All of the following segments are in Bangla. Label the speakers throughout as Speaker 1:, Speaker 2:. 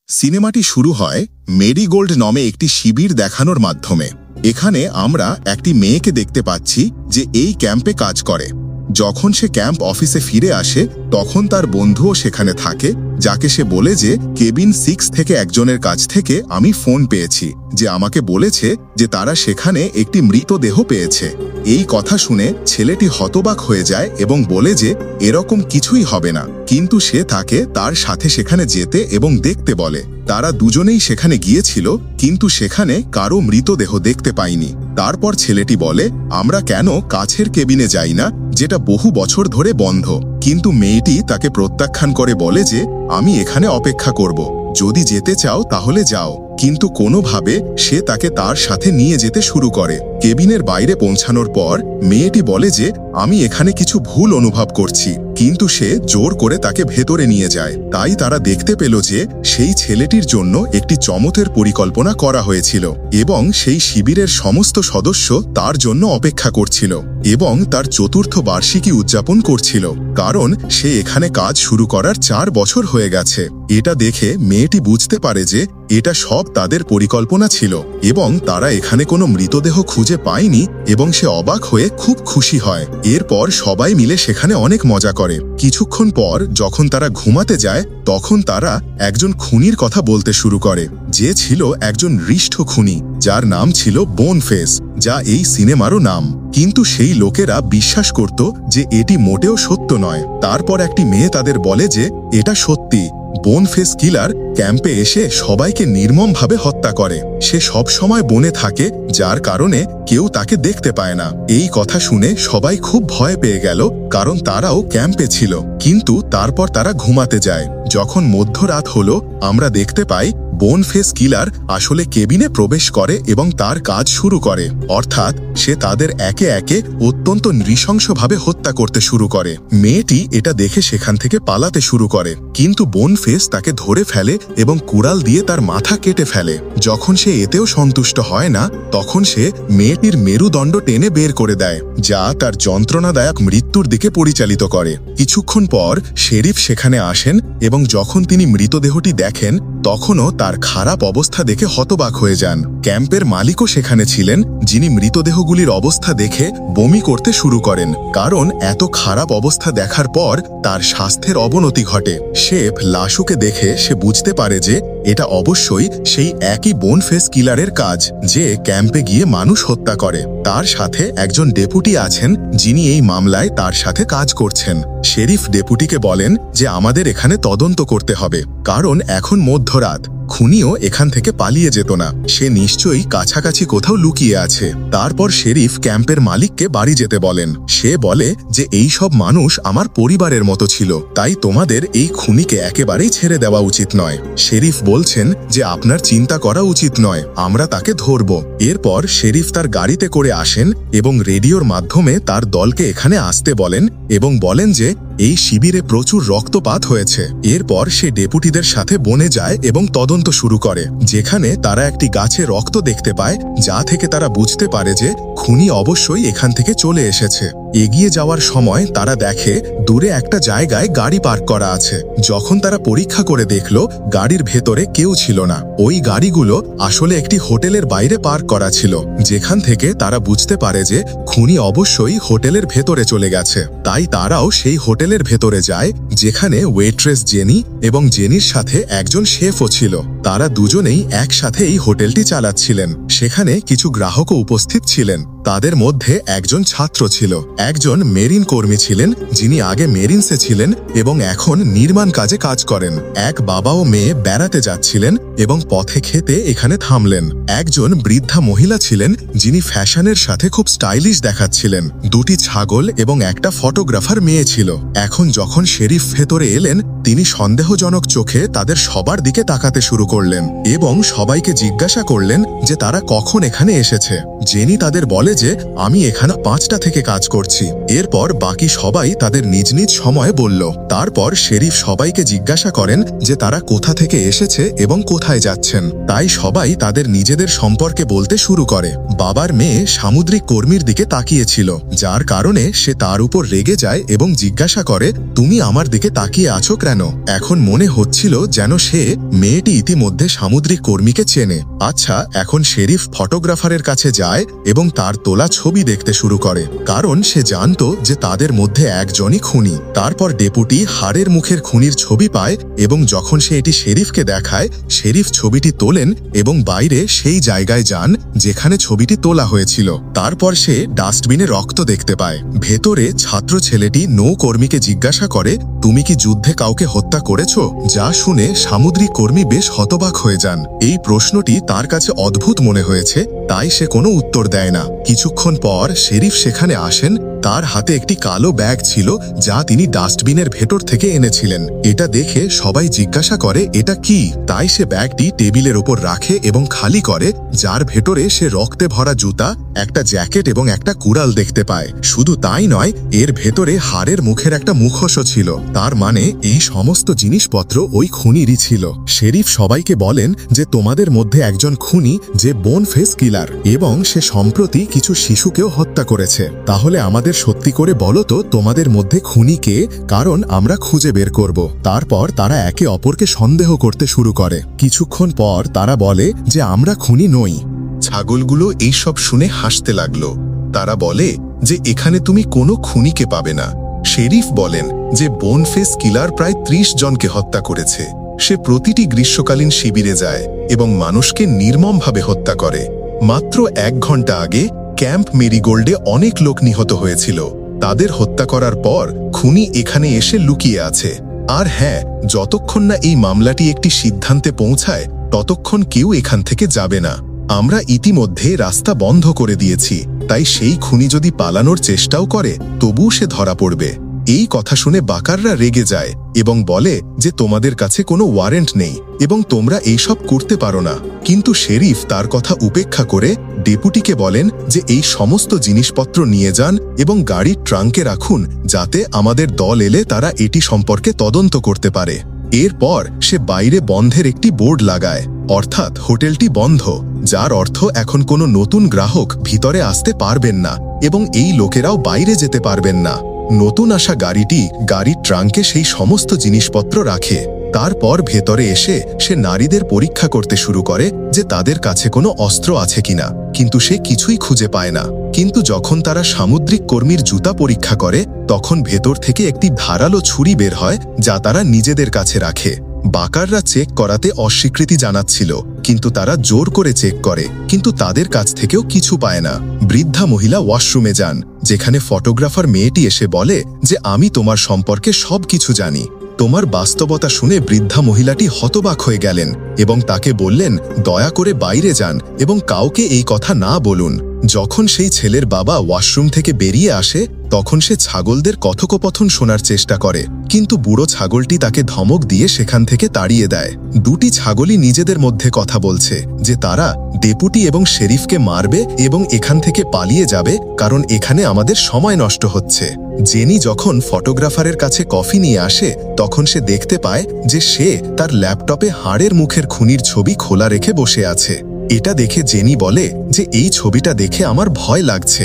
Speaker 1: সিনেমাটি শুরু হয় মেরিগোল্ড নামে একটি শিবির দেখানোর মাধ্যমে। এখানে আমরা একটি মেয়েকে দেখতে পাচ্ছি যে এই ক্যাম্পে কাজ করে। যখন সে ক্যাম্প অফিসে ফিরে আসে তখন তার বন্ধুও সেখানে থাকে, যাকে সে বলে যে কেবিন 6 থেকে একজনের কাছ থেকে আমি ফোন পেয়েছি যে আমাকে বলেছে যে তারা সেখানে একটি মৃতদেহ পেয়েছে। এই কথা শুনে ছেলেটি হতবাক হয়ে যায় এবং বলে যে এরকম কিছুই হবে না, কিন্তু সে তাকে তার সাথে সেখানে যেতে এবং দেখতে বলে। তারা দুজনেই সেখানে গিয়েছিল, কিন্তু সেখানে কারো মৃতদেহ দেখতে পায়নি। তারপর ছেলেটি বলে, আমরা কেন কাছের কেবিনে যাই না, যেটা বহু বছর ধরে বন্ধ। কিন্তু মেয়েটি তাকে প্রত্যাখ্যান করে বলে যে আমি এখানে অপেক্ষা করব, যদি যেতে চাও তাহলে যাও। কিন্তু কোনোভাবে সে তাকে তার সাথে নিয়ে যেতে শুরু করে। কেবিনের বাইরে পৌঁছানোর পর মেয়েটি বলে যে আমি এখানে কিছু ভুল অনুভব করছি, কিন্তু সে জোর করে তাকে ভেতরে নিয়ে যায়। তাই তারা দেখতে পেল যে সেই ছেলেটির জন্য একটি চমকের পরিকল্পনা করা হয়েছিল এবং সেই শিবিরের সমস্ত সদস্য তার জন্য অপেক্ষা করছিল এবং তার ৪র্থ বার্ষিকী উদযাপন করছিল, কারণ সে এখানে কাজ শুরু করার ৪ বছর হয়ে গেছে। এটা দেখে মেয়েটি বুঝতে পারে যে এটা সব তাদের পরিকল্পনা ছিল এবং তারা এখানে কোনো মৃতদেহ খুঁজে পায়নি এবং সে অবাক হয়ে খুব খুশি হয়। এরপর সবাই মিলে সেখানে অনেক মজা করে। কিছুক্ষণ পর যখন তারা ঘুমাতে যায় তখন তারা একজন খুনির কথা বলতে শুরু করে, যে ছিল একজন হৃষ্ট খুনি যার নাম ছিল বোনফেস, যা এই সিনেমারও নাম। কিন্তু সেই লোকেরা বিশ্বাস করত যে এটি মোটেও সত্য নয়। তারপর একটি মেয়ে তাদের বলে যে এটা সত্যি। বোনফেস কিলার ক্যাম্পে এসে সবাইকে নির্মমভাবে হত্যা করে। সে সব সময় বনে থাকে, যার কারণে কেউ তাকে দেখতে পায় না। এই কথা শুনে সবাই খুব ভয় পেয়ে গেল, কারণ তারাও ক্যাম্পে ছিল। কিন্তু তারপর তারা ঘুমাতে যায়। যখন মধ্যরাত হলো আমরা দেখতে পাই বোনফেস কিলার আসলে কেবিনে প্রবেশ করে এবং তার কাজ শুরু করে, অর্থাৎ সে তাদের একে একে অত্যন্ত নৃশংসভাবে হত্যা করতে শুরু করে। মেয়েটি এটা দেখে সেখান থেকে পালাতে শুরু করে, কিন্তু বোনফেস তাকে ধরে ফেলে এবং কুড়াল দিয়ে তার মাথা কেটে ফেলে। যখন সে এতেও সন্তুষ্ট হয় না তখন সে মেয়েটির মেরুদণ্ড টেনে বের করে দেয়, যা তার যন্ত্রণাদায়ক মৃত্যুর দিকে পরিচালিত করে। কিছুক্ষণ পর শেরিফ সেখানে আসেন এবং যখন তিনি মৃতদেহটি দেখেন তখনও তার খারাপ অবস্থা দেখে হতবাক হয়ে যান। ক্যাম্পের মালিকও সেখানে ছিলেন, যিনি মৃতদেহগুলির অবস্থা দেখে বমি করতে শুরু করেন, কারণ এত খারাপ অবস্থা দেখার পর তার স্বাস্থ্যের অবনতি ঘটে। শেফ লাশুকে দেখে সে বুঝতে পারে যে এটা অবশ্যই সেই একই বোনফেস কিলারের কাজ, যে ক্যাম্পে গিয়ে মানুষ হত্যা করে। তার সাথে একজন ডেপুটি আছেন যিনি এই মামলায় তার সাথে কাজ করছেন। শেরিফ ডেপুটিকে বলেন যে আমাদের এখানে তদন্ত করতে হবে, কারণ এখন মধ্যরাত, খুনিও এখান থেকে পালিয়ে যেত না, সে নিশ্চয়ই কাছাকাছি কোথাও লুকিয়ে আছে। তারপর শেরিফ ক্যাম্পের মালিককে বাড়ি যেতে বলেন। সে বলে যে এই সব মানুষ আমার পরিবারের মতো ছিল, তাই তোমাদের এই খুনিকে একেবারেই ছেড়ে দেওয়া উচিত নয়। শেরিফ বলছেন যে আপনার চিন্তা করা উচিত নয়, আমরা তাকে ধরব। এরপর শেরিফ তার গাড়িতে করে আসেন এবং রেডিওর মাধ্যমে তার দলকে এখানে আসতে বলেন এবং বলেন যে এই শিবিরে প্রচুর রক্তপাত হয়েছে। এরপর সে ডেপুটিদের সাথে বনে যায় এবং তদন্ত শুরু করে, যেখানে তারা একটি গাছে রক্ত দেখতে পায়, যা থেকে তারা বুঝতে পারে যে খুনি অবশ্যই এখান থেকে চলে এসেছে। এগিয়ে যাওয়ার সময় তারা দেখে দূরে একটা জায়গায় গাড়ি পার্ক করা আছে। যখন তারা পরীক্ষা করে দেখল গাড়ির ভেতরে কেউ ছিল না। ওই গাড়িগুলো আসলে একটি হোটেলের বাইরে পার্ক করা ছিল, যেখান থেকে তারা বুঝতে পারে যে খুনি অবশ্যই হোটেলের ভেতরে চলে গেছে। তাই তারাও সেই হোটেলের ভেতরে যায়, যেখানে ওয়েট্রেস জেনি এবং জেনির সাথে একজন শেফও ছিল। তারা দুজনেই একসাথে এই হোটেলটি চালাচ্ছিলেন। সেখানে কিছু গ্রাহকও উপস্থিত ছিলেন। তাদের মধ্যে একজন ছাত্র ছিল, একজন মেরিন কর্মী ছিলেন যিনি আগে মেরিনসে ছিলেন এবং এখন নির্মাণ কাজে কাজ করেন। এক বাবা ও মেয়ে বেড়াতে যাচ্ছিলেন এবং পথে খেতে এখানে থামলেন। একজন বৃদ্ধা মহিলা ছিলেন যিনি ফ্যাশনের সাথে খুব স্টাইলিশ দেখাচ্ছিলেন। 2টি ছাগল এবং একটা ফটোগ্রাফার মেয়ে ছিল। এখন যখন শেরিফ ভেতরে এলেন তিনি সন্দেহজনক চোখে তাদের সবার দিকে তাকাতে শুরু করলেন এবং সবাইকে জিজ্ঞাসা করলেন যে তারা কখন এখানে এসেছে। জেনি তাদের বলে যে আমি এখানে 5টা থেকে কাজ করছি। এরপর বাকি সবাই তাদের নিজ নিজ সময় বলল। তারপর শেরিফ সবাইকে জিজ্ঞাসা করেন যে তারা কোথা থেকে এসেছে এবং কোথায় কোথায় যাচ্ছেন। তাই সবাই তাদের নিজেদের সম্পর্কে বলতে শুরু করে। বাবার মেয়ে সামুদ্রিক কর্মীর দিকে তাকিয়েছিল, যার কারণে সে তার উপর রেগে যায় এবং জিজ্ঞাসা করে, তুমি আমার দিকে তাকিয়ে আছো কেন? এখন মনে হচ্ছিল যেন সে মেয়েটি ইতিমধ্যে সামুদ্রিক কর্মীকে চেনে। আচ্ছা, এখন শেরিফ ফটোগ্রাফারের কাছে যায় এবং তার তোলা ছবি দেখতে শুরু করে, কারণ সে জানত যে তাদের মধ্যে একজনই খুনি। তারপর ডেপুটি হাড়ের মুখের খুনির ছবি পায় এবং যখন সে এটি শেরিফকে দেখায়, শেরিফ ছবিটি তোলেন এবং বাইরে সেই জায়গায় যান যেখানে ছবিটি তোলা হয়েছিল। তারপর সে ডাস্টবিনে রক্ত দেখতে পায়। ভেতরে ছাত্র ছেলেটি নৌকর্মীকে জিজ্ঞাসা করে, তুমি কি যুদ্ধে কাউকে হত্যা করেছ? যা শুনে সামুদ্রিক কর্মী বেশ হতবাক হয়ে যান। এই প্রশ্নটি তার কাছে অদ্ভুত মনে হয়েছে, তাই সে কোনো উত্তর দেয় না। কিছুক্ষণ পর শেরিফ সেখানে আসেন। তার হাতে একটি কালো ব্যাগ ছিল যা তিনি ডাস্টবিনের ভেতর থেকে এনেছিলেন। এটা দেখে সবাই জিজ্ঞাসা করে এটা কি। তাই সে ব্যাগটি টেবিলের ওপর রাখে এবং খালি করে, যার ভেতরে সে রক্তে ভরা জুতা, একটা জ্যাকেট এবং একটা কুড়াল দেখতে পায়। শুধু তাই নয়, এর ভেতরে হাড়ের মুখের একটা মুখোশও ছিল। তার মানে এই সমস্ত জিনিসপত্র ওই খুনিরই ছিল। শেরিফ সবাইকে বলেন যে তোমাদের মধ্যে একজন খুনি যে বোন ফেস কিলার, এবং সে সম্প্রতি কিছু শিশুকেও হত্যা করেছে। তাহলে আমাদের সত্যি করে বলো তো তোমাদের মধ্যে খুনি কে, কারণ আমরা খুঁজে বের করব। তারপর তারা একে অপরকে সন্দেহ করতে শুরু করে। কিছুক্ষণ পর তারা বলে যে আমরা খুনি নই।
Speaker 2: ছাগলগুলো এইসব শুনে হাসতে লাগলো। তারা বলে যে এখানে তুমি কোনো খুনিকে পাবে না। শেরিফ বলেন যে বোনফেস কিলার প্রায় 30 জনকে হত্যা করেছে। সে প্রতিটি গ্রীষ্মকালীন শিবিরে যায় এবং মানুষকে নির্মমভাবে হত্যা করে। মাত্র 1 ঘন্টা আগে ক্যাম্প মেরিগোল্ডে অনেক লোক নিহত হয়েছিল। তাদের হত্যা করার পর খুনি এখানে এসে লুকিয়ে আছে। আর হ্যাঁ, যতক্ষণ না এই মামলাটি একটি সিদ্ধান্তে পৌঁছায় ততক্ষণ কেউ এখান থেকে যাবে না। আমরা ইতিমধ্যে রাস্তা বন্ধ করে দিয়েছি, তাই সেই খুনি যদি পালানোর চেষ্টাও করে তবুও সে ধরা পড়বে। এই কথা শুনে বাকাররা রেগে যায় এবং বলে যে তোমাদের কাছে কোনো ওয়ারেন্ট নেই এবং তোমরা এইসব করতে পারো না। কিন্তু শেরিফ তার কথা উপেক্ষা করে ডেপুটিকে বলেন যে এই সমস্ত জিনিসপত্র নিয়ে যান এবং গাড়ির ট্রাঙ্কে রাখুন, যাতে আমাদের দল এলে তারা এটি সম্পর্কে তদন্ত করতে পারে। এরপর সে বাইরে বন্ধের একটি বোর্ড লাগায়, অর্থাৎ হোটেলটি বন্ধ, যার অর্থ এখন কোনো নতুন গ্রাহক ভিতরে আসতে পারবেন না এবং এই লোকেরাও বাইরে যেতে পারবেন না। নতুন আসা গাড়িটি গাড়ির ট্রাঙ্কে সেই সমস্ত জিনিসপত্র রাখে। তারপর ভেতরে এসে সে নারীদের পরীক্ষা করতে শুরু করে যে তাদের কাছে কোনো অস্ত্র আছে কিনা, কিন্তু সে কিছুই খুঁজে পায় না। কিন্তু যখন তারা সামুদ্রিক কর্মীর জুতা পরীক্ষা করে তখন ভেতর থেকে একটি ধারালো ছুরি বের হয়, যা তারা নিজেদের কাছে রাখে। বাকাররা চেক করাতে অস্বীকৃতি জানাচ্ছিল, কিন্তু তারা জোর করে চেক করে, কিন্তু তাদের কাছ থেকেও কিছু পায় না। বৃদ্ধা মহিলা ওয়াশরুমে যান, যেখানে ফটোগ্রাফার মেয়েটি এসে বলে যে আমি তোমার সম্পর্কে সবকিছু জানি। তোমার বাস্তবতা শুনে বৃদ্ধা মহিলাটি হতবাক হয়ে গেলেন এবং তাকে বললেন দয়া করে বাইরে যান এবং কাউকে এই কথা না বলুন। যখন সেই ছেলের বাবা ওয়াশরুম থেকে বেরিয়ে আসে তখন সে ছাগলদের কথোপকথন শোনার চেষ্টা করে, কিন্তু বুড়ো ছাগলটি তাকে ধমক দিয়ে সেখান থেকে তাড়িয়ে দেয়। দুটি ছাগলই নিজেদের মধ্যে কথা বলছে যে তারা ডেপুটি এবং শেরিফকে মারবে এবং এখান থেকে পালিয়ে যাবে, কারণ এখানে আমাদের সময় নষ্ট হচ্ছে। জেনি যখন ফটোগ্রাফারের কাছে কফি নিয়ে আসে তখন সে দেখতে পায় যে সে তার ল্যাপটপে হাড়ের মুখের খুনির ছবি খোলা রেখে বসে আছে। এটা দেখে জেনি বলে যে এই ছবিটা দেখে আমার ভয় লাগছে,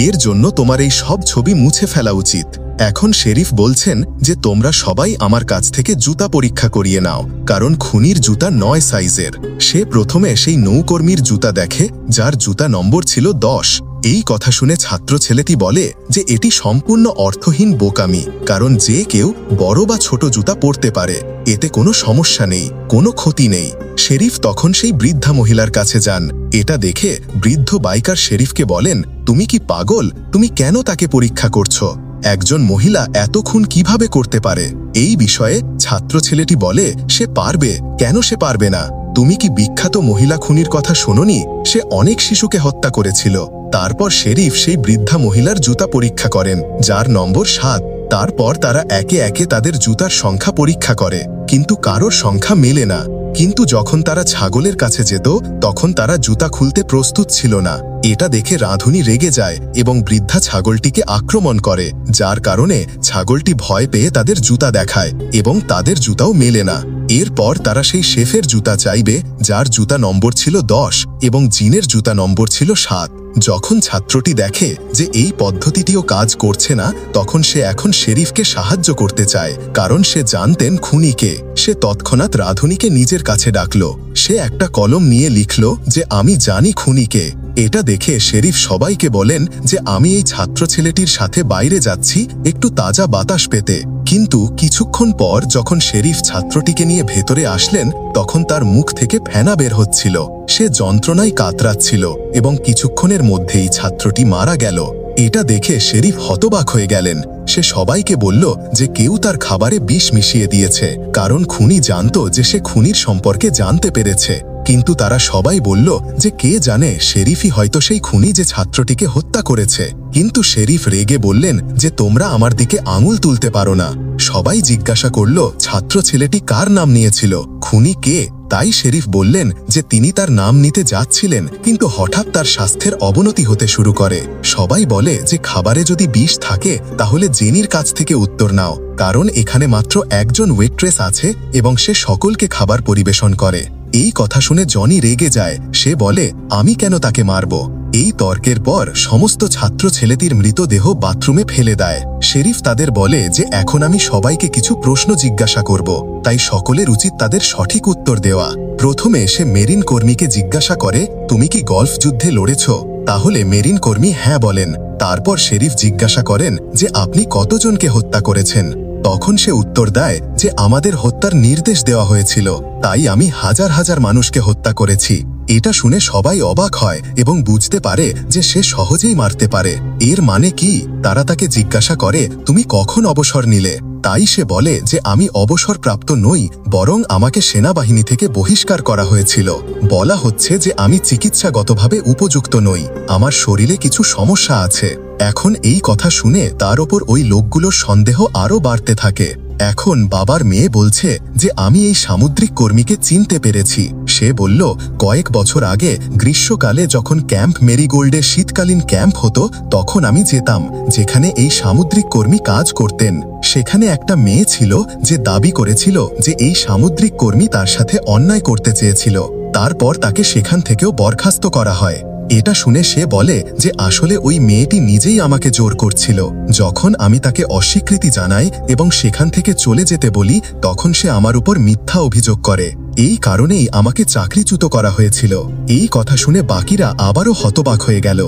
Speaker 2: এর জন্য তোমার এই সব ছবি মুছে ফেলা উচিত। এখন শেরিফ বলছেন যে তোমরা সবাই আমার কাছ থেকে জুতা পরীক্ষা করিয়ে নাও, কারণ খুনির জুতা 9 সাইজের। সে প্রথমে সেই নৌকর্মীর জুতা দেখে যার জুতা নম্বর ছিল 10। এই কথা শুনে ছাত্র ছেলেটি বলে যে এটি সম্পূর্ণ অর্থহীন বোকামি, কারণ যে কেউ বড় বা ছোট জুতা পরতে পারে, এতে কোনো সমস্যা নেই, কোনো ক্ষতি নেই। শেরিফ তখন সেই বৃদ্ধা মহিলার কাছে যান। এটা দেখে বৃদ্ধ বাইকার শেরিফকে বলেন তুমি কি পাগল? তুমি কেন তাকে পরীক্ষা করছো? একজন মহিলা এত খুন কিভাবে করতে পারে? এই বিষয়ে ছাত্র ছেলেটি বলে সে পারবে, কেন সে পারবে না? তুমি কি বিখ্যাত মহিলা খুনির কথা শোনোনি? সে অনেক শিশুকে হত্যা করেছিল। তারপর শেরিফ সেই বৃদ্ধা মহিলার জুতা পরীক্ষা করেন, যার নম্বর 7। তারপর তারা একে একে তাদের জুতার সংখ্যা পরীক্ষা করে, কিন্তু কারোর সংখ্যা মেলে না। কিন্তু যখন তারা ছাগলের কাছে যেত তখন তারা জুতা খুলতে প্রস্তুত ছিল না। এটা দেখে রাঁধুনি রেগে যায় এবং বৃদ্ধা ছাগলটিকে আক্রমণ করে, যার কারণে ছাগলটি ভয় পেয়ে তাদের জুতা দেখায় এবং তাদের জুতাও মেলে না। এরপর তারা সেই শেফের জুতা চাইবে, যার জুতা নম্বর ছিল 10 এবং জিনের জুতা নম্বর ছিল 7। যখন ছাত্রটি দেখে যে এই পদ্ধতিটিও কাজ করছে না, তখন সে এখন শেরিফকে সাহায্য করতে চায়, কারণ সে জানতেন খুনিকে। সে তৎক্ষণাৎ রাঁধুনিকে নিজের কাছে ডাকল। সে একটা কলম নিয়ে লিখল যে আমি জানি খুনিকে। এটা দেখে শেরিফ সবাইকে বলেন যে আমি এই ছাত্র ছেলেটির সাথে বাইরে যাচ্ছি একটু তাজা বাতাস পেতে। কিন্তু কিছুক্ষণ পর যখন শেরিফ ছাত্রটিকে নিয়ে ভেতরে আসলেন, তখন তার মুখ থেকে ফেনা বের হচ্ছিল। সে যন্ত্রণায় কাতরাচ্ছিল এবং কিছুক্ষণের মধ্যেই ছাত্রটি মারা গেল। এটা দেখে শেরিফ হতবাক হয়ে গেলেন। সে সবাইকে বলল যে কেউ তার খাবারে বিষ মিশিয়ে দিয়েছে, কারণ খুনি জানত যে সে খুনির সম্পর্কে জানতে পেরেছে। কিন্তু তারা সবাই বলল যে কে জানে, শেরিফই হয়তো সেই খুনি যে ছাত্রটিকে হত্যা করেছে। কিন্তু শেরিফ রেগে বললেন যে তোমরা আমার দিকে আঙুল তুলতে পারো না। সবাই জিজ্ঞাসা করল ছাত্র ছেলেটি কার নাম নিয়েছিল, খুনি কে। তাই শেরিফ বললেন যে তিনি তার নাম নিতে যাচ্ছিলেন, কিন্তু হঠাৎ তার স্বাস্থ্যের অবনতি হতে শুরু করে। সবাই বলে যে খাবারে যদি বিষ থাকে তাহলে জেনির কাছ থেকে উত্তর নাও, কারণ এখানে মাত্র একজন ওয়েট্রেস আছে এবং সে সকলকে খাবার পরিবেশন করে। এই কথা শুনে জনি রেগে যায়। সে বলে আমি কেন তাকে মারব। এই তর্কের পর সমস্ত ছাত্র ছেলেটির মৃতদেহ বাথরুমে ফেলে দেয়। শেরিফ তাদের বলে যে এখন আমি সবাইকে কিছু প্রশ্ন জিজ্ঞাসা করব, তাই সকলের উচিত তাদের সঠিক উত্তর দেওয়া। প্রথমে সে মেরিন কর্মীকে জিজ্ঞাসা করে তুমি কি গলফ যুদ্ধে লড়েছ। তাহলে মেরিন কর্মী হ্যাঁ বলেন। তারপর শেরিফ জিজ্ঞাসা করেন যে আপনি কতজনকে হত্যা করেছেন। তখন সে উত্তর দেয় যে আমাদের হত্যার নির্দেশ দেওয়া হয়েছিল, তাই আমি হাজার হাজার মানুষকে হত্যা করেছি। এটা শুনে সবাই অবাক হয় এবং বুঝতে পারে যে সে সহজেই মারতে পারে। এর মানে কি? তারা তাকে জিজ্ঞাসা করে তুমি কখন অবসর নিলে। তাই সে বলে যে আমি অবসরপ্রাপ্ত নই, বরং আমাকে সেনাবাহিনী থেকে বহিষ্কার করা হয়েছিল। বলা হচ্ছে যে আমি চিকিৎসাগতভাবে উপযুক্ত নই, আমার শরীরে কিছু সমস্যা আছে। এখন এই কথা শুনে তার ওপর ওই লোকগুলোর সন্দেহ আরও বাড়তে থাকে। এখন বাবার মেয়ে বলছে যে আমি এই সামুদ্রিক কর্মীকে চিনতে পেরেছি। সে বলল কয়েক বছর আগে গ্রীষ্মকালে যখন ক্যাম্প মেরিগোল্ডে শীতকালীন ক্যাম্প হতো, তখন আমি যেতাম যেখানে এই সামুদ্রিক কর্মী কাজ করতেন। সেখানে একটা মেয়ে ছিল যে দাবি করেছিল যে এই সামুদ্রিক কর্মী তার সাথে অন্যায় করতে চেয়েছিল। তারপর তাকে সেখান থেকেও বরখাস্ত করা হয়। এটা শুনে সে বলে যে আসলে ওই মেয়েটি নিজেই আমাকে জোর করছিল। যখন আমি তাকে অস্বীকৃতি জানাই এবং সেখান থেকে চলে যেতে বলি, তখন সে আমার উপর মিথ্যা অভিযোগ করে। এই কারণেই আমাকে চাকরিচ্যুত করা হয়েছিল। এই কথা শুনে বাকিরা আবারও হতবাক হয়ে গেল।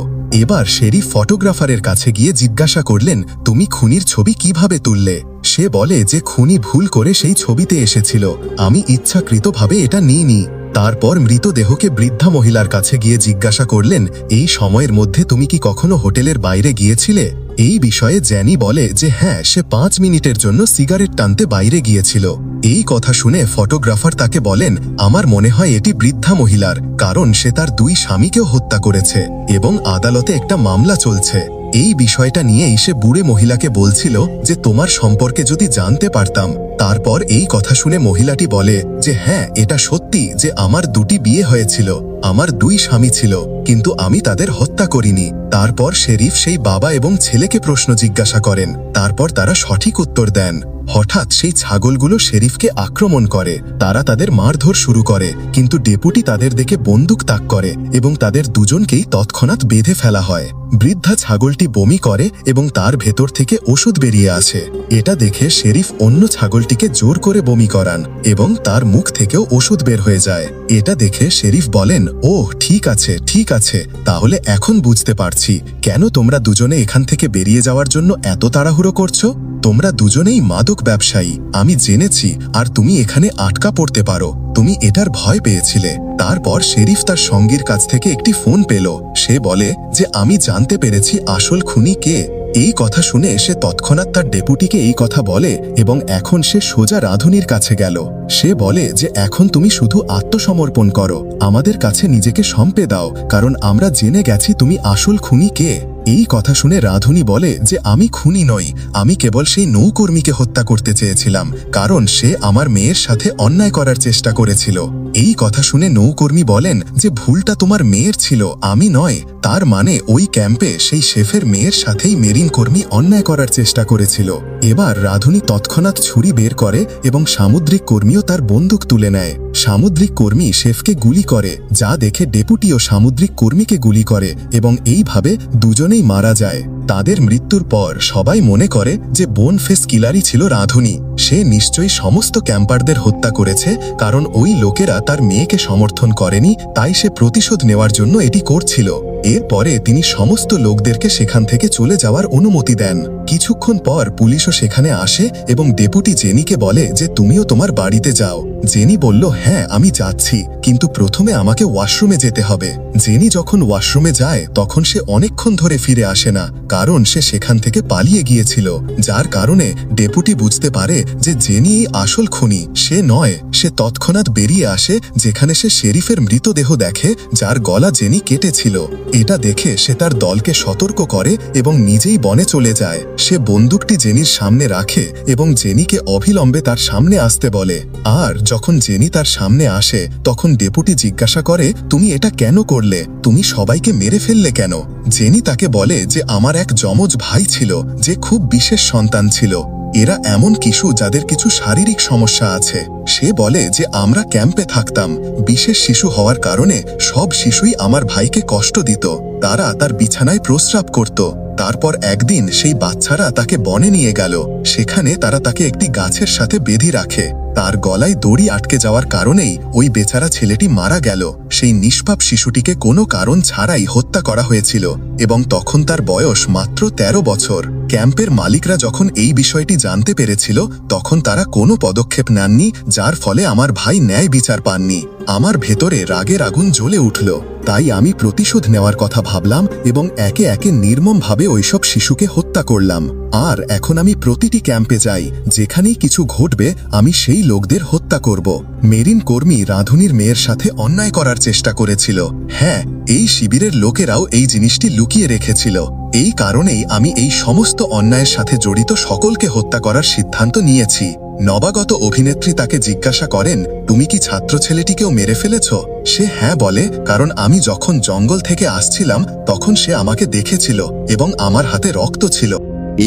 Speaker 2: এবার শেরিফ ফটোগ্রাফারের কাছে গিয়ে জিজ্ঞাসা করলেন তুমি খুনির ছবি কিভাবে তুললে। সে বলে যে খুনি ভুল করে সেই ছবিতে এসেছিল, আমি ইচ্ছাকৃতভাবে এটা নিইনি। তারপর মৃতদেহকে বৃদ্ধা মহিলার কাছে গিয়ে জিজ্ঞাসা করলেন এই সময়ের মধ্যে তুমি কি কখনো হোটেলের বাইরে গিয়েছিলে। এই বিষয়ে জ্যানি বলে যে হ্যাঁ, সে 5 মিনিটের জন্য সিগারেট টানতে বাইরে গিয়েছিল। এই কথা শুনে ফটোগ্রাফার তাকে বলেন আমার মনে হয় এটি বৃদ্ধা মহিলার, কারণ সে তার 2 স্বামীকেও হত্যা করেছে এবং আদালতে একটা মামলা চলছে। এই বিষয়টা নিয়েই সে বুড়ে মহিলাকে বলছিল যে তোমার সম্পর্কে যদি জানতে পারতাম। তারপর এই কথা শুনে মহিলাটি বলে যে হ্যাঁ, এটা সত্যি যে আমার 2টি বিয়ে হয়েছিল, আমার 2 স্বামী ছিল, কিন্তু আমি তাদের হত্যা করিনি। তারপর শেরিফ সেই বাবা এবং ছেলেকে প্রশ্ন জিজ্ঞাসা করেন। তারপর তারা সঠিক উত্তর দেন। হঠাৎ সেই ছাগলগুলো শেরিফকে আক্রমণ করে। তারা তাদের মারধর শুরু করে, কিন্তু ডেপুটি তাদের দেখে বন্দুক তাক করে এবং তাদের দুজনকেই তৎক্ষণাৎ বেঁধে ফেলা হয়। বৃদ্ধা ছাগলটি বমি করে এবং তার ভেতর থেকে ওষুধ বেরিয়ে আসে। এটা দেখে শেরিফ অন্য ছাগলটিকে জোর করে বমি করান এবং তার মুখ থেকেও ওষুধ বের হয়ে যায়। এটা দেখে শেরিফ বলেন ওহ ঠিক আছে ঠিক আছে, তাহলে এখন বুঝতে পারছি কেন তোমরা দুজনে এখান থেকে বেরিয়ে যাওয়ার জন্য এত তাড়াহুড়ো করছো। তোমরা দুজনেই মাদক ব্যবসায়ী, আমি জেনেছি, আর তুমি এখানে আটকা পড়তে পারো। তুমি এটার ভয় পেয়েছিলে। তারপর শেরিফ তার সঙ্গীর কাছ থেকে একটি ফোন পেল। সে বলে যে আমি জানতে পেরেছি আসল খুনি কে। এই কথা শুনে সে তৎক্ষণাৎ তার ডেপুটিকে এই কথা বলে এবং এখন সে সোজা রাঁধুনির কাছে গেল। সে বলে যে এখন তুমি শুধু আত্মসমর্পণ করো, আমাদের কাছে নিজেকে সঁপে দাও, কারণ আমরা জেনে গেছি তুমি আসল খুনি কে। এই কথা শুনে রাঁধুনি বলে যে আমি খুনি নই, আমি কেবল সেই নৌকর্মীকে হত্যা করতে চেয়েছিলাম, কারণ সে আমার মেয়ের সাথে অন্যায় করার চেষ্টা করেছিল। এই কথা শুনে নৌকর্মী বলেন যে ভুলটা তোমার মেয়ের ছিল, আমি নয়। তার মানে ওই ক্যাম্পে সেই শেফের মেয়ের সাথেই মেরিন কর্মী অন্যায় করার চেষ্টা করেছিল। এবার রাধুনী তৎক্ষণাৎ ছুরি বের করে এবং সামুদ্রিক কর্মীও তার বন্দুক তুলে নেয়। সামুদ্রিক কর্মী শেফকে গুলি করে, যা দেখে ডেপুটিও সামুদ্রিক কর্মীকে গুলি করে এবং এইভাবে দুজনেই মারা যায়। তাদের মৃত্যুর পর সবাই মনে করে যে বোনফেস কিলারই ছিল রাধুনী। সে নিশ্চয়ই সমস্ত ক্যাম্পারদের হত্যা করেছে, কারণ ওই লোকেরা তার মেয়েকে সমর্থন করেনি, তাই সে প্রতিশোধ নেওয়ার জন্য এটি করছিল। এরপরে তিনি সমস্ত লোকদেরকে সেখান থেকে চলে যাওয়ার অনুমতি দেন। কিছুক্ষণ পর পুলিশও সেখানে আসে এবং ডেপুটি জেনিকে বলে যে তুমিও তোমার বাড়িতে যাও। জেনি বলল, হ্যাঁ আমি যাচ্ছি, কিন্তু প্রথমে আমাকে ওয়াশরুমে যেতে হবে। জেনি যখন ওয়াশরুমে যায় তখন সে অনেকক্ষণ ধরে ফিরে আসে না, কারণ সে সেখান থেকে পালিয়ে গিয়েছিল, যার কারণে ডেপুটি বুঝতে পারে যে জেনি আসল খুনি সে নয়। সে তৎক্ষণাৎ বেরিয়ে আসে, যেখানে সে শেরিফের মৃতদেহ দেখে, যার গলা জেনি কেটেছিল। এটা দেখে সে তার দলকে সতর্ক করে এবং নিজেই বনে চলে যায়। সে বন্দুকটি জেনির সামনে রাখে এবং জেনিকে অবিলম্বে তার সামনে আসতে বলে। আর যখন জেনি তার সামনে আসে তখন ডেপুটি জিজ্ঞাসা করে, তুমি এটা কেন করলে? তুমি সবাইকে মেরে ফেললে কেন? জেনি তাকে বলে যে আমার এক যমজ ভাই ছিল যে খুব বিশেষ সন্তান ছিল। এরা এমন কিছু যাদের কিছু শারীরিক সমস্যা আছে। সে বলে যে আমরা ক্যাম্পে থাকতাম, বিশেষ শিশু হওয়ার কারণে সব শিশুই আমার ভাইকে কষ্ট দিত। তারা তার বিছানায় প্রস্রাব করত। তারপর একদিন সেই বাচ্চারা তাকে বনে নিয়ে গেল। সেখানে তারা তাকে একটি গাছের সাথে বেঁধে রাখে। তার গলায় দড়ি আটকে যাওয়ার কারণেই ওই বেচারা ছেলেটি মারা গেল। সেই নিষ্পাপ শিশুটিকে কোনো কারণ ছাড়াই হত্যা করা হয়েছিল এবং তখন তার বয়স মাত্র 13 বছর। ক্যাম্পের মালিকরা যখন এই বিষয়টি জানতে পেরেছিল তখন তারা কোনো পদক্ষেপ নেননি, যার ফলে আমার ভাই ন্যায় বিচার পাননি। আমার ভেতরে রাগের আগুন জ্বলে উঠল। তাই আমি প্রতিশোধ নেওয়ার কথা ভাবলাম এবং একে একে নির্মমভাবে ওইসব শিশুকে হত্যা করলাম। আর এখন আমি প্রতিটি ক্যাম্পে যাই, যেখানেই কিছু ঘটবে আমি সেই লোকদের হত্যা করব। মেরিন কর্মী রাধুনীর মেয়ের সাথে অন্যায় করার চেষ্টা করেছিল। হ্যাঁ, এই শিবিরের লোকেরাও এই জিনিসটি লুকিয়ে রেখেছিল। এই কারণেই আমি এই সমস্ত অন্যায়ের সাথে জড়িত সকলকে হত্যা করার সিদ্ধান্ত নিয়েছি। নবাগত অভিনেত্রী তাকে জিজ্ঞাসা করেন, তুমি কি ছাত্র ছেলেটিকেও মেরে ফেলেছ? সে হ্যাঁ বলে, কারণ আমি যখন জঙ্গল থেকে আসছিলাম তখন সে আমাকে দেখেছিল এবং আমার হাতে রক্ত ছিল।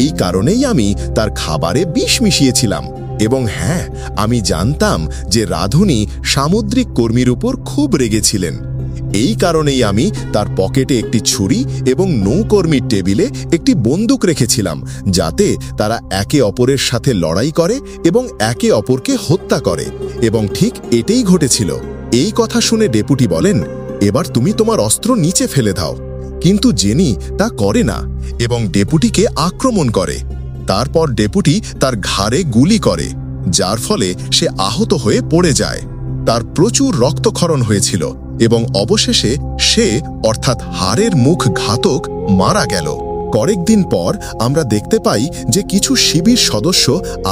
Speaker 1: এই কারণেই আমি তার খাবারে বিষ মিশিয়েছিলাম। এবং হ্যাঁ, আমি জানতাম যে রাধুনী সামুদ্রিক কর্মীর উপর খুব রেগেছিলেন। এই কারণেই আমি তার পকেটে একটি ছুরি এবং নৌকর্মীর টেবিলে একটি বন্দুক রেখেছিলাম, যাতে তারা একে অপরের সাথে লড়াই করে এবং একে অপরকে হত্যা করে। এবং ঠিক এটাই ঘটেছিল। এই কথা শুনে ডেপুটি বলেন, এবার তুমি তোমার অস্ত্র নিচে ফেলে দাও। কিন্তু জেনি তা করে না এবং ডেপুটিকে আক্রমণ করে। তারপর ডেপুটি তার ঘাড়ে গুলি করে, যার ফলে সে আহত হয়ে পড়ে যায়। তার প্রচুর রক্তক্ষরণ হয়েছিল এবং অবশেষে সে অর্থাৎ হাড়ের মুখ ঘাতক মারা গেল। কয়েকদিন পর আমরা দেখতে পাই যে কিছু শিবির সদস্য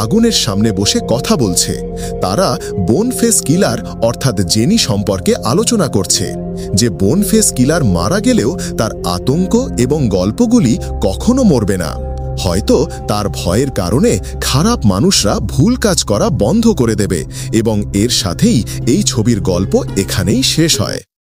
Speaker 1: আগুনের সামনে বসে কথা বলছে। তারা বোনফেস কিলার অর্থাৎ জেনি সম্পর্কে আলোচনা করছে, যে বোনফেস কিলার মারা গেলেও তার আতঙ্ক এবং গল্পগুলি কখনো মরবে না। হয়তো তার ভয়ের কারণে খারাপ মানুষরা ভুল কাজ করা বন্ধ করে দেবে এবং এর সাথেই এই ছবির গল্প এখানেই শেষ হয়।